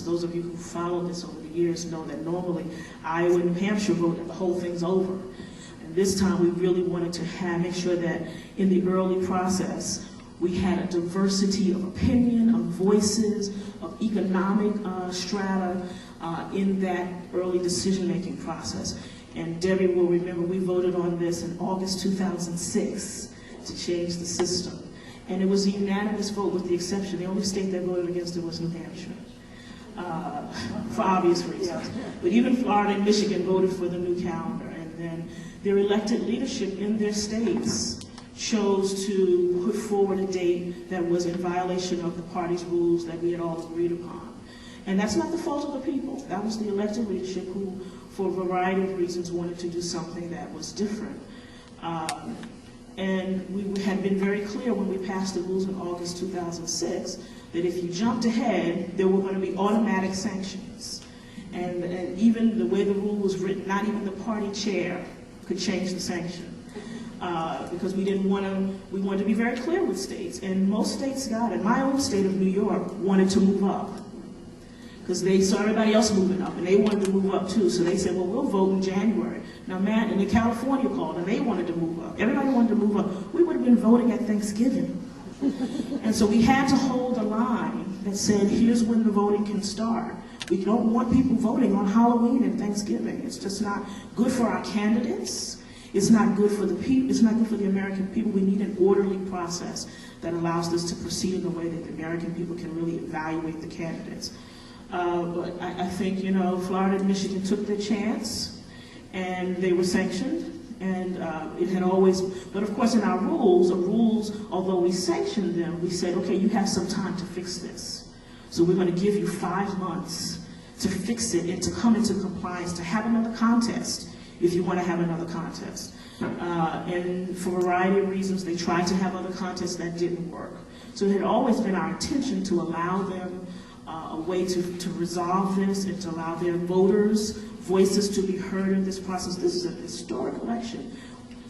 process. Those of you who followed this over the years know that normally Iowa and New Hampshire vote and the whole thing's over. And this time we really wanted to make sure that in the early process we had a diversity of opinion, of voices, of economic strata in that early decision-making process. And Debbie will remember we voted on this in August 2006 to change the system. And it was a unanimous vote with the exception. The only state that voted against it was New Hampshire, for obvious reasons. But even Florida and Michigan voted for the new calendar. And then their elected leadership in their states chose to put forward a date that was in violation of the party's rules that we had all agreed upon. And that's not the fault of the people. That was the elected leadership who, for a variety of reasons, wanted to do something that was different. And we had been very clear when we passed the rules in August 2006 that if you jumped ahead, there were going to be automatic sanctions. And even the way the rule was written, not even the party chair could change the sanction. Because we wanted to be very clear with states. And most states got it. My own state of New York wanted to move up, because they saw everybody else moving up, and they wanted to move up too. So they said, well, we'll vote in January. Now, and then California called, and they wanted to move up. Everybody wanted to move up. We would have been voting at Thanksgiving. And so we had to hold a line that said, here's when the voting can start. We don't want people voting on Halloween and Thanksgiving. It's just not good for our candidates. It's not good for the people. It's not good for the American people. We need an orderly process that allows this to proceed in a way that the American people can really evaluate the candidates. But I think, Florida and Michigan took their chance, and they were sanctioned. And it had always, but of course in our rules, although we sanctioned them, we said, okay, you have some time to fix this. So we're going to give you 5 months to fix it and to come into compliance, to have another contest, if you want to have another contest. And for a variety of reasons, they tried to have other contests that didn't work. So it had always been our intention to allow them a way to resolve this and to allow their voters' voices to be heard in this process. This is a historic election.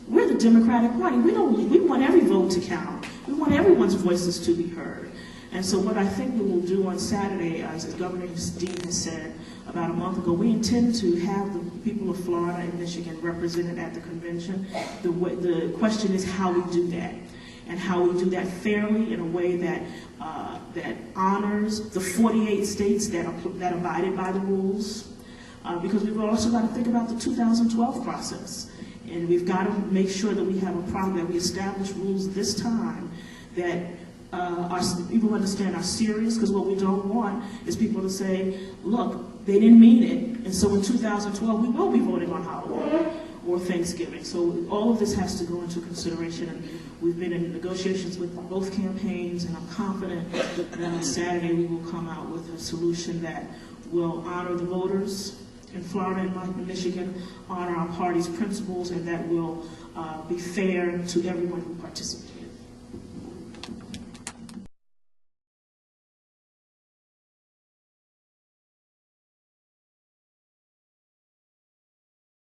We're the Democratic Party. We want every vote to count. We want everyone's voices to be heard. And so what I think we will do on Saturday, as Governor Dean has said about a month ago, we intend to have the people of Florida and Michigan represented at the convention. The question is how we do that, and how we do that fairly in a way that that honors the 48 states that abided by the rules. Because we've also got to think about the 2012 process. And we've got to make sure that we have a problem, that we establish rules this time that people understand are serious, because what we don't want is people to say, look, they didn't mean it, and so in 2012 we will be voting on Halloween or Thanksgiving. So all of this has to go into consideration, and we've been in negotiations with both campaigns, and I'm confident that on Saturday we will come out with a solution that will honor the voters in Florida and Michigan, honor our party's principles, and that will be fair to everyone who participates.